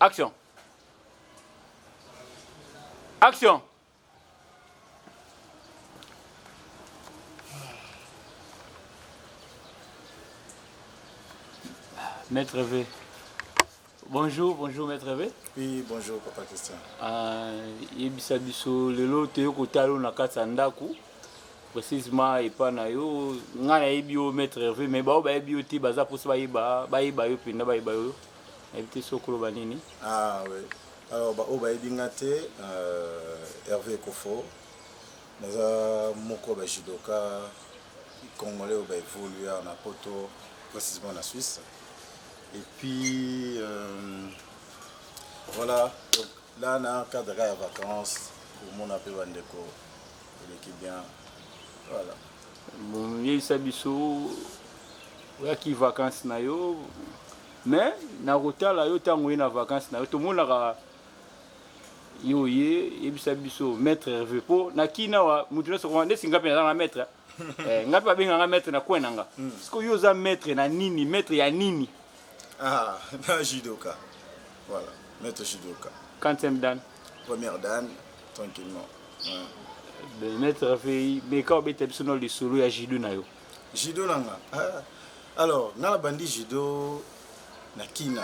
Action. Action. Maître V. Bonjour, bonjour Maître V. Oui, bonjour Papa Christian. Yebisa biso lelo te kotalo na kati ya ndako. Précisément epa na yo nga na yebi yo Maître V mais ba yebi yo te baza posa ba yeba yo penda ba yeba yo. Ebite sokolo banini. Ah oui. Alors ba yebi nga te Hervé Kofo. Naza moko ba judoka congolais ba évolué en Poto, précisément en Suisse. Et puis voilà, donc là on a un cadre de vacances pour mon appel Wandeko, l'équipe bien. Voilà. Bon, yebisa biso oyaki vacances na yo mais na kotala yo ntango ye na vacances na yo tomonaka yo ye yebisa biso Maître Hervé mpo na kina wa mutu nyonso koma ndesi ngapi naza na maître ngapi babenganga maître na kwe nanga parceke yo oza maître na nini maître ya nini? Ah, na judoka. Voilà, maître judoka. Quantième dan? Première dan, tranquillement. Ouais. Maître Hervé, mais quand on biso no lisolo ya judo na yo? Judo nanga. Alors, na bandi judo na kina,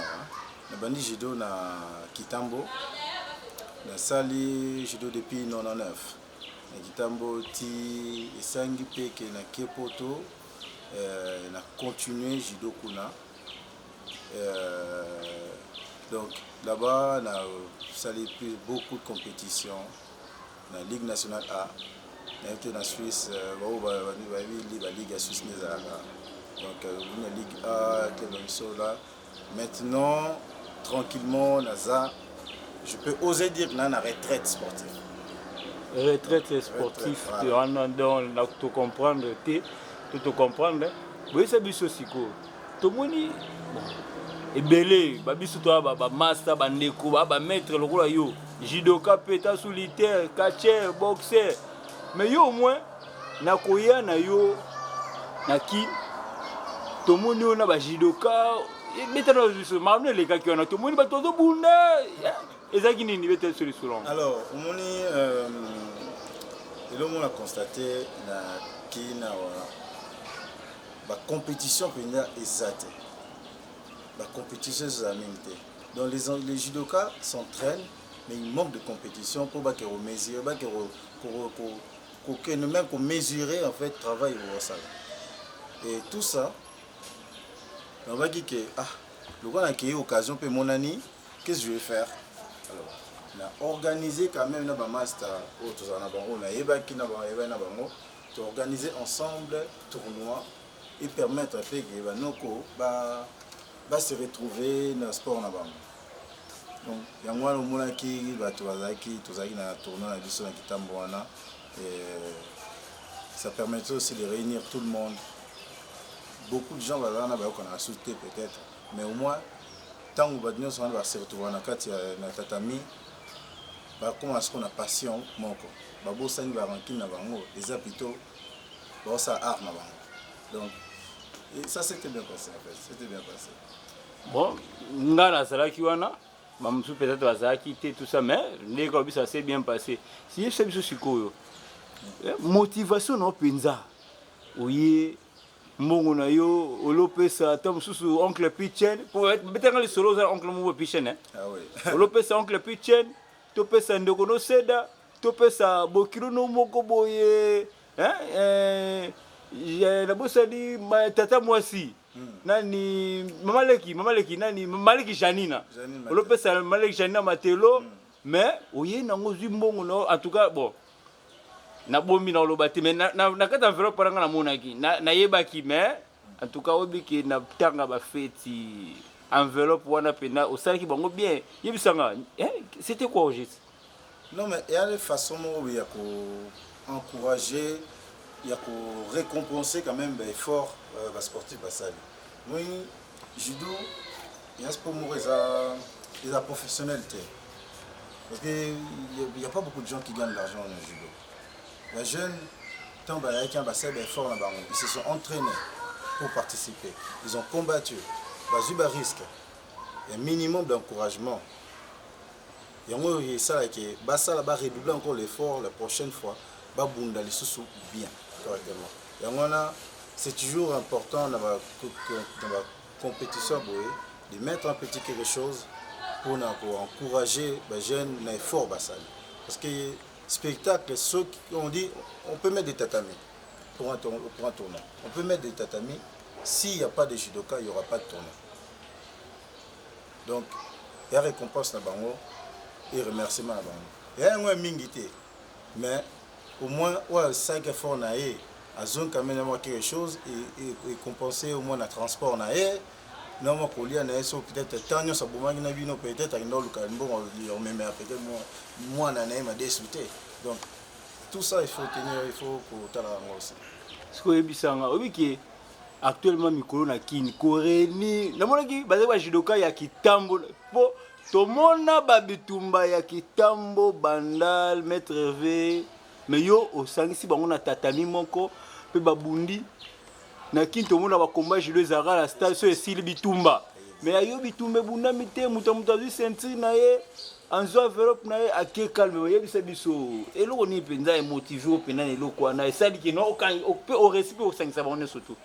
na bandi judo na Kitambo. Na sali judo depuis 99. Na Kitambo ti esangi peke na Kepoto na continuer judo kuna. Donc là-bas, on a salé beaucoup de compétitions. La Ligue nationale A, on a été en Suisse, la Ligue suisse. Donc la Ligue A, là. Maintenant, tranquillement, je peux oser dire que nous avons une retraite sportive. Retraite sportive, tu en as tout comprendre, tout comprendre. Oui, c'est bien aussi. Tout le monde, ebele babiso to ba master ba ndeko ba maître lokola yo judoka peta solitaire catcher boxer mais yo au moins na koya na yo na ki to moni ona ba judoka beta no biso mamne le kaki ona to moni ba tozo bunda ezaki nini beta solution. Alors moni on a constaté na ki na ba compétition que na ezate. La compétition c'est la même chose. Donc les judokas s'entraînent, mais il manque de compétition pour mesurer, même pour mesurer en fait le travail au salle. Et tout ça, on va dire que le gars a eu l'occasion pour mon ami, qu'est-ce que je vais faire? Alors, on a organisé quand même un master, on a organisé ensemble tournoi et permettre à faire que nous va se retrouver dans le sport. Donc, il y a un monde qui va tourner à Kitambo. Ça permet aussi de réunir tout le monde. Beaucoup de gens vont sauter peut-être, mais au moins, tant que nous se retrouver dans la tatami, comme on a passion, les hôpitaux, ça arme. Donc, et ça s'était bien passé en fait, c'était bien passé. Bon, ngana salaki wana, mamsu peut-être bazaki té tout ça mais les ça s'est bien passé. Si c'est biso sikoyo. Motivation no penza. Oye mbongo na yo olopesa tom susu oncle Pichen pour être peut-être les solos oncle Moubo Pichen hein. Ah oui. Olopesa oncle Pichen, to pesa ndoko no seda, to pesa bokiro no moko boye hein la bossa di tata mwasi nani mamaleki nani maleki Janina olopesa maleki Janina matelo mais oye nango zimbongo no en tout cas bon na bombi na olobati mais na kata enveloppe paranga na monaki na yebaki mais en tout cas obiki na tanga ba feti enveloppe wana pena osalaki bango bien yebisanga c'était quoi au juste? Non mais il y a des façons où il y a pour encourager, il y a pour récompenser quand même l'effort sportif. Oui, judo, il y a pour moi des professionnalités. Parce qu'il n'y a pas beaucoup de gens qui gagnent de l'argent dans le judo. Les jeunes, tant ils se sont entraînés pour participer. Ils ont combattu. Il y a un minimum d'encouragement. yango ça que basala ba redoubler encore l'effort la prochaine fois ba bunda les sous bien correctement yango na c'est toujours important dans la compétition de mettre un petit quelque chose pour encourager les jeunes à l'effort basal parce que spectacle ceux qui on dit on peut mettre des tatamis pour un tournoi on peut mettre des tatamis s'il n'y a pas de judoka il n'y aura pas de tournoi donc il y a récompense na bango et remerciement na bango il y a un mingité mais au moins ouais 5 efforts na e à zone quand même quelque chose et compenser au moins le transport na e non moi colia na eso peut-être tant ça bomaki na bino peut-être à ndolo ka bon on même peut-être moi na na ma désulté donc tout ça il faut tenir il faut pour tala aussi ce que ebisanga obiki actuellement mikolo na kini koreni namonaki baza ba judoka ya kitambo po tomona babitumba ya kitambo bandal maître Hervé mais yo osangisi bango na tatami moko pe babundi na kini tomona ba combat judo ezaka la station esili bitumba mais ayo bitumba bundami te muta azwi ceinture na ye anzo enveloppe na ye ake calme yebisa biso eloko nini mpenza emotive opena na eloko wana esali ke no pe orecipe osangisa bango nyonso tu.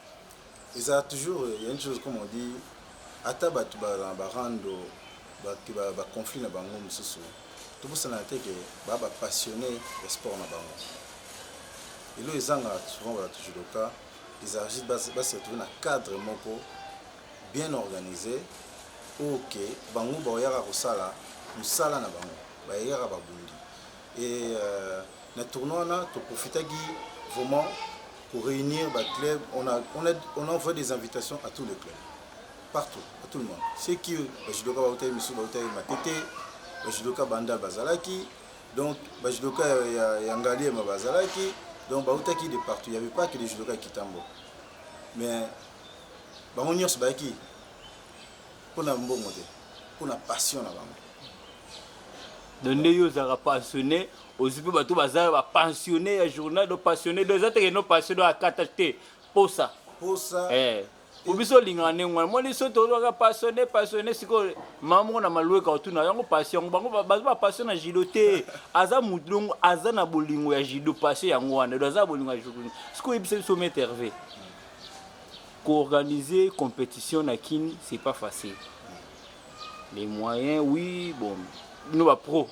Il y a toujours une chose comme on dit, ata batu barando ba conflit na bango mususu. Tout ça na tête que ba passionné de sport na bango. Et là ils ont souvent ba judoka, ils agissent ba se trouver na cadre moko bien organisé. OK, bango ba yaka kosala, musala na bango, ba yaka ba bundi. Et na tournoi na to profitaki vraiment pour réunir les clubs, on envoie des invitations à tous les clubs, partout, à tout le monde. C'est qui le judoka Baoutaï Missou Baoutaï Matete, le judoka Bandal Bazalaki, donc le judoka Yangali Bazalaki, donc Baoutaki de partout. Il n'y avait pas que les judokas qui tambo. Mais on y a qui pour un bon modèle, pour la passion là-bas. Donc nous sommes passionnés. Aussi peu bateau bazar va pensionner un journal de passionné deux autres non passionnés à catastrophe pour ça obiso lingane ngwa moi les soto doka passionné siko maman na maloué ka tuna yango passion bango ba passion na jidoté aza mudlongo aza na bolingo ya jido passion yango wana aza bolingo ya jido siko ibise so maître Hervé co-organiser compétition na kini c'est pas facile les moyens oui bon nous va pro,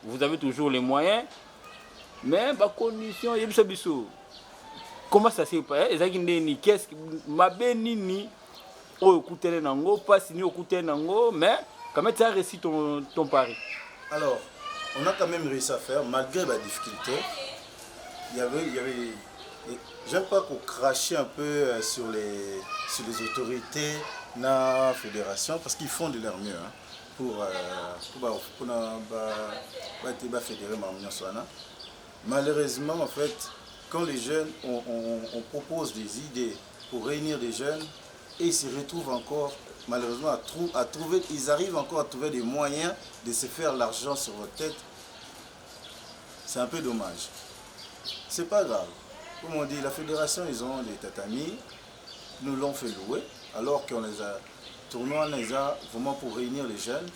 vous avez toujours les moyens, mais les conditions, comment ça s'est passé? Qu'est-ce que ma bénini au côté nango, pas signé au côté nango, mais comment tu as réussi ton pari? Alors, on a quand même réussi à faire, malgré la difficulté. Il y avait j'aime pas qu'on crache un peu sur les autorités, la fédération, parce qu'ils font de leur mieux. Hein. Pour fédérer malheureusement en fait quand les jeunes on propose des idées pour réunir des jeunes et ils se retrouvent encore malheureusement à trouver ils arrivent encore à trouver des moyens de se faire l'argent sur votre tête, c'est un peu dommage. C'est pas grave, comme on dit la fédération ils ont des tatamis, nous l'ont fait louer alors qu'on les a tournoi vraiment pour réunir les jeunes.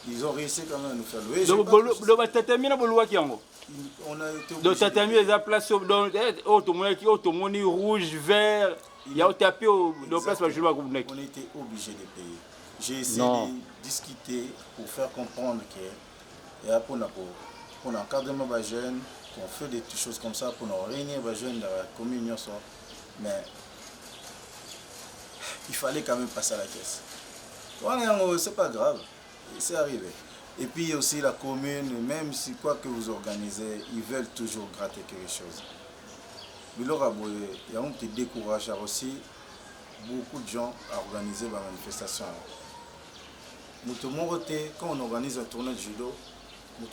Ils ont réussi quand même à nous faire louer. Donc, on a été donc tatami les a placés dans automobile rouge, vert. Il y a tapé au place où on était obligé de payer. J'ai essayé de discuter pour faire comprendre que pour l'encadrement des jeunes, qu'on fait des choses comme ça pour nous réunir les jeunes dans la communion. Mais il fallait quand même passer à la caisse. C'est pas grave, c'est arrivé. Et puis aussi la commune, même si quoi que vous organisez, ils veulent toujours gratter quelque chose. Mais il y a un petit décourage aussi, beaucoup de gens à organiser la manifestation. Quand on organise un tournoi de judo,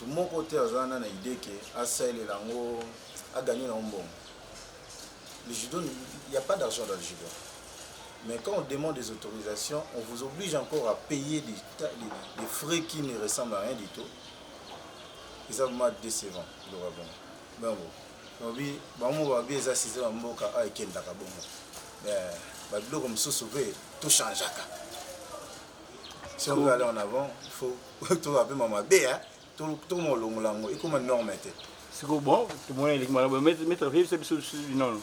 mon côté a l'idée que Assel et Lango a gagné un bon. Le judo, il n'y a pas d'argent dans le judo. Mais quand on demande des autorisations, on vous oblige encore à payer des frais qui ne ressemblent à rien du tout. Et ça m'a décevant. Tout change. Si on veut aller en avant, il faut tout appeler maman B. tout le monde et comme norme était. C'est bon, tout le monde est malade. Mettre vivre c'est non.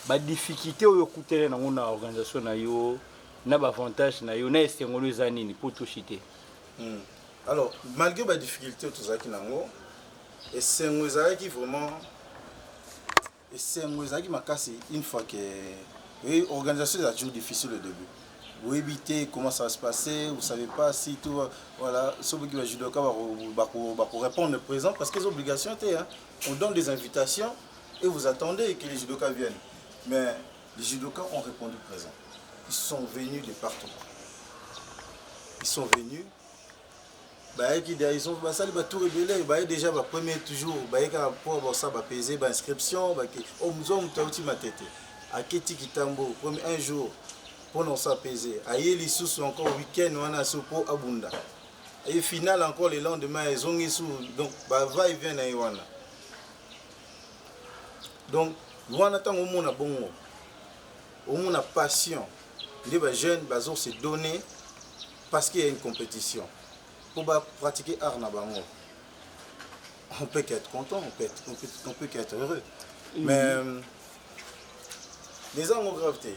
Ba difficulté au côté na ngona organisation na yo na ba avantage na yo na estengolo zanini pour tout chiter. Alors malgré ba difficulté tout ça qui nango et c'est moi qui vraiment et c'est moi qui m'a cassé une fois que l'organisation est toujours difficile au début. Vous évitez comment ça va se passer, vous savez pas si tout voilà, sauf que le judoka va répondre présent parce que les obligations étaient on donne des invitations et vous attendez que les judokas viennent. Mais les judokas ont répondu présent. Ils sont venus de partout. Ils sont venus. Ils ont tout révélé. Déjà, le premier toujours, pour avoir ça, peser, inscription, nous avons tête. À Keti Kitambo, un jour, pour nous peser. À Yeli sous encore week-end, on a sous pour Abunda. Et final, encore le lendemain, ils ont sous. Donc, va et vient à Iwana. Donc, on attend au monde bon, au monde passion. Les jeunes vont se donner parce qu'il y a une compétition. Pour pratiquer art na bango. On peut qu'être content, on peut qu'être heureux. Mais les gens ont graveté.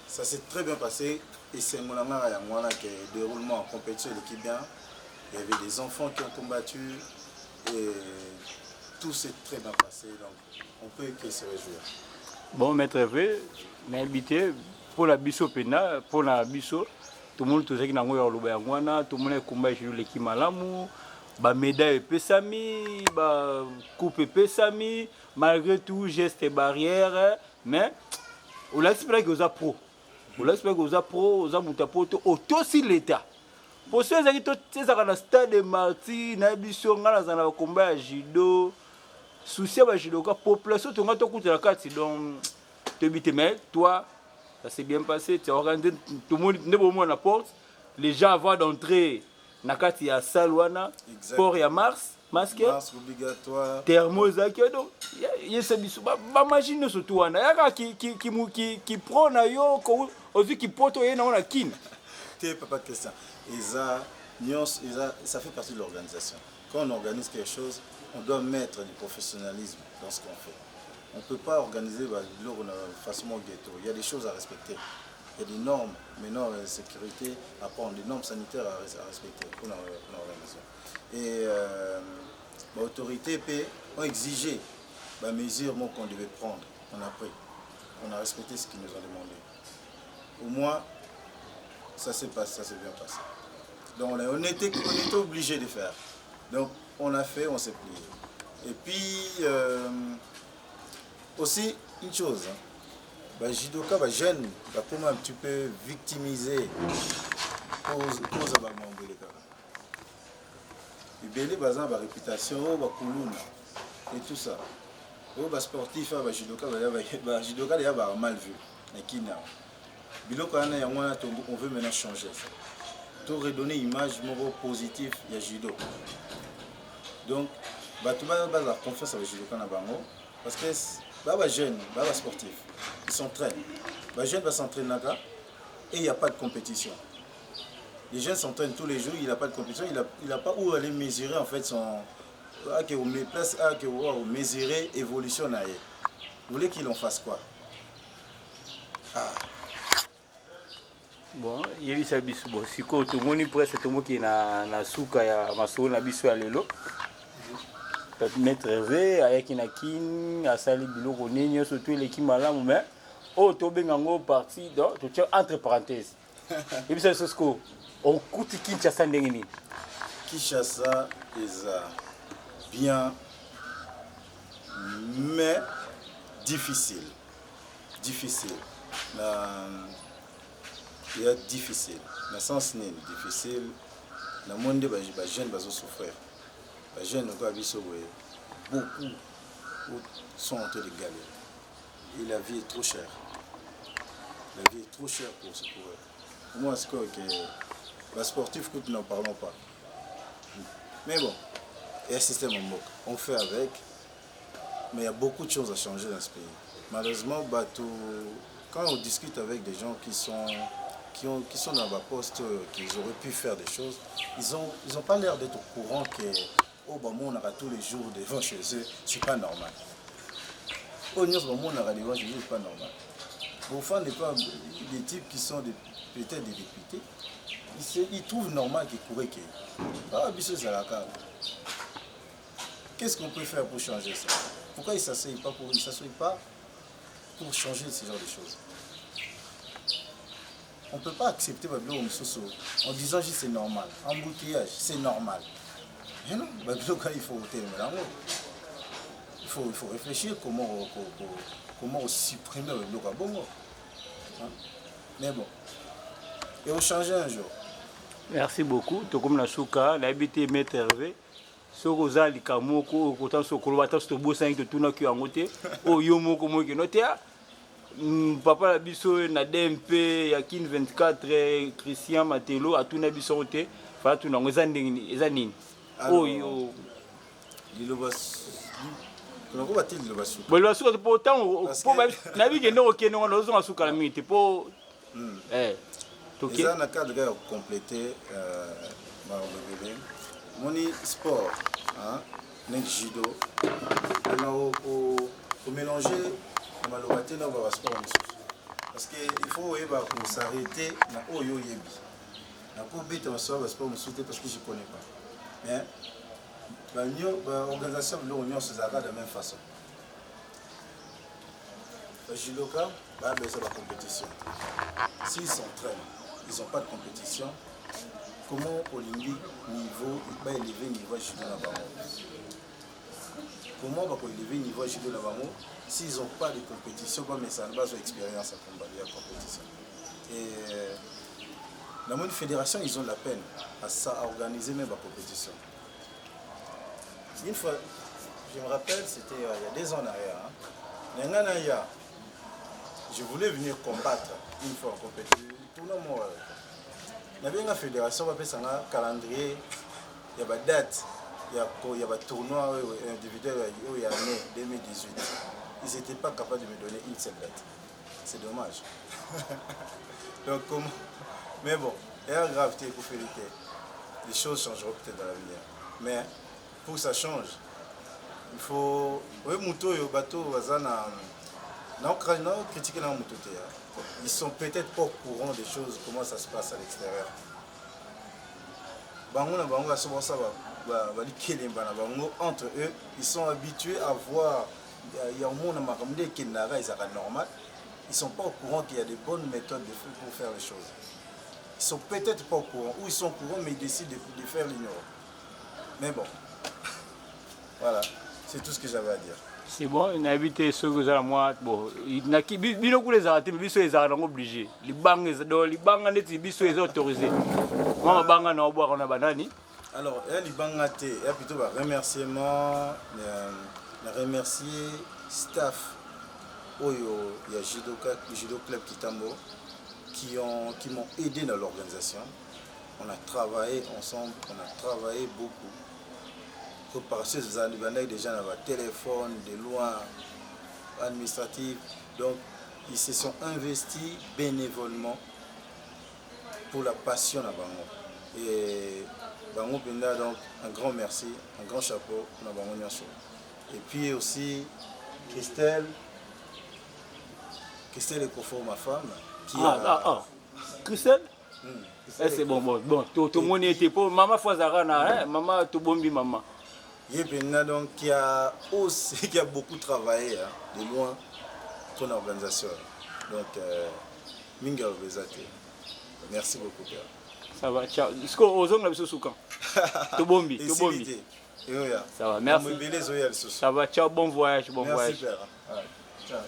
Ça s'est très bien passé. Et c'est mon ami qui a déroulement en compétition l'équipe bien. Il y avait des enfants qui ont combattu. Et tout s'est très bien passé. Donc, on peut que se réjouir. Bon, maître V, m'invité pour la biso pena, pour la biso. Tout le monde tout qui n'a pas tout le monde combat sur l'équipe malamu, ba médaille pesami, ba coupe pesami, malgré tout geste et barrières, mais on l'espère que vous a pro. On l'espère que vous a pro, vous a mutapo auto si l'état. Pour ceux qui sont dans le stade de Marty, na biso ngala za na combat judo, souci ba judo ka population to ngato kuta la carte donc te bité mais toi ça s'est bien passé, tu as organisé tout le monde, ne la porte. Les gens avant d'entrer, nakati ya salwana, port ya Mars, masque, Mars obligatoire, thermosaki donc il y a ça biso ba machine surtout wana yaka qui prend na yo ko ozu qui poto yena on a kin. T'es pas de question. Ça fait partie de l'organisation. Quand on organise quelque chose, on doit mettre du professionnalisme dans ce qu'on fait. On ne peut pas organiser facilement au ghetto. Il y a des choses à respecter. Il y a des normes, mais normes de sécurité à prendre, des normes sanitaires à respecter pour l'organisation. Et l'autorité ont exigé les mesures qu'on devait prendre. On a pris. On a respecté ce qu'ils nous ont demandé. Au moins, ça s'est bien passé. Donc on était obligé de faire. Donc on a fait, on s'est plié. Et puis, aussi, une chose, judoka, jeune, comment un petit peu victimisé pour avoir mangé les caras. Il y a une réputation, et tout ça. Les sportifs, les judoka, il y a mal vu. On veut maintenant changer ça. Pour redonner une image positive, il y a judo. Donc, tout le monde a la confiance avec le judoka. Parce que les jeunes, les sportifs, ils s'entraînent. Les jeunes vont s'entraîner et il n'y a pas de compétition. Les jeunes s'entraînent tous les jours, il n'y a pas de compétition, il n'a pas où aller mesurer en fait son. Mesurer l'évolution. Vous voulez qu'il en fasse quoi? Bon, il y a eu ça biso. Bon, si tout le monde presque tout le monde qui est na souka ya maso na biso alelo. Mettre V avec une akin à sali biloko nini surtout l'équipe malamu mais to bengango parti donc tu tiens entre parenthèses. Et puis c'est ce qu'on on coûte Kinshasa ndengini. Kinshasa est bien mais difficile. Il y a difficile. Dans le sens difficile, dans le monde les jeunes vont souffrir. Les jeunes beaucoup sont en train de galérer. Et la vie est trop chère. La vie est trop chère pour eux. Pour moi, c'est que les sportifs, nous n'en parlons pas. Mais bon, il y a un système en moque. On fait avec. Mais il y a beaucoup de choses à changer dans ce pays. Malheureusement, quand on discute avec des gens qui sont dans la poste, qu'ils auraient pu faire des choses, ils n'ont pas l'air d'être au courant que oh bah on a tous les jours devant chez eux, c'est pas normal. Oh nous on a devant chez eux, c'est pas normal. Au fond des types qui sont peut-être des députés, ils trouvent normal qu'ils couraient qu'il. Ah bisous à la cave. Qu'est-ce qu'on peut faire pour changer ça? Pourquoi ils ne s'asseyent pas pour changer ce genre de choses? On ne peut pas accepter en disant juste c'est normal. Embouteillage, c'est normal. Mais non, il faut il faut réfléchir comment supprimer le bloc à bongo. Mais bon, et on change un jour. Merci beaucoup. To comme na suka, la habité Maître Hervé. Soko za likamoko kotan soko bata sto bosa ngi tuna ki angote. O yo moko mo ki notea. Papa la biso na DMP ya kin 24 Christian Matelo atuna biso te. Fa tuna ngoza ndingi ezanini. O yo on va dire le basou. Bon le basou pourtant pour na bi kende okene ngona ozo suka la minute po toké ça na cadre de compléter moni sport hein nek judo on au mélanger na malobate na ba sport parce que il faut pour s'arrêter na oyo yebi na ko beta ba sport parce que je connais pas mais l'organisation de l'Union se zaka de la même façon. Les judokas, c'est la compétition. S'ils s'entraînent, ils n'ont pas de compétition, comment Olympique niveau, élever le niveau judo là-bas? Comment on va élever le niveau judo là-bas s'ils n'ont pas de compétition, mais ça n'a pas d'expérience à combattre la compétition. Et la fédération, ils ont la peine à organiser même la compétition. Une fois, je me rappelle, c'était il y a 2 ans en arrière. Je voulais venir combattre une fois en compétition. Tout le monde. Il y avait une fédération, on appelle ça un calendrier. Il y a des dates, il y a des tournois individuels il y a l'année 2018. Ils n'étaient pas capables de me donner une seule date. C'est dommage. Donc, mais bon, il y a une gravité pour faire les choses changeront peut-être dans l'avenir. Mais pour que ça change, il faut. Oui, Mouto et Bateau, critiquer dans Mouto. Ils sont peut-être pas au courant des choses, comment ça se passe à l'extérieur. Entre eux, ils sont habitués à voir. Il y a un monde qui est normal. Ils ne sont pas au courant qu'il y a des bonnes méthodes pour faire les choses. Ils ne sont peut-être pas au courant, ou ils sont au courant, mais ils décident de faire l'ignorant. Mais bon. Voilà, c'est tout ce que j'avais à dire. C'est bon, on a évité ce que vous avez moi. Bon, il n'a qui bino pour les arrêter, mais biso les arrêter obligés. Les banques net biso les autorisés. Moi banga na boire on a banani. Alors, les banques il y a plutôt un remerciement, remercier staff Oyo, il y a Judo Club Kitambo qui m'ont aidé dans l'organisation. On a travaillé ensemble, on a travaillé beaucoup. Préparation des années, des gens dans le téléphone, des lois administratives. Donc, ils se sont investis bénévolement pour la passion à Bango. Et Bango Penda, donc, un grand merci, un grand chapeau pour Bango Nyaso. Et puis aussi, Christelle Ekofo, ma femme. Qui Christelle c'est bon, tout le monde était pour maman Fouazarana, maman Tobombi, maman. Donc, qui a beaucoup travaillé de loin pour l'organisation. Donc, Minga Obezate. Merci beaucoup, Père. Ça va, ciao. Est-ce qu'on a besoin de soukan? Tobombi. Ça va, merci. Ça va, ciao, bon voyage. Merci, Père. Ciao.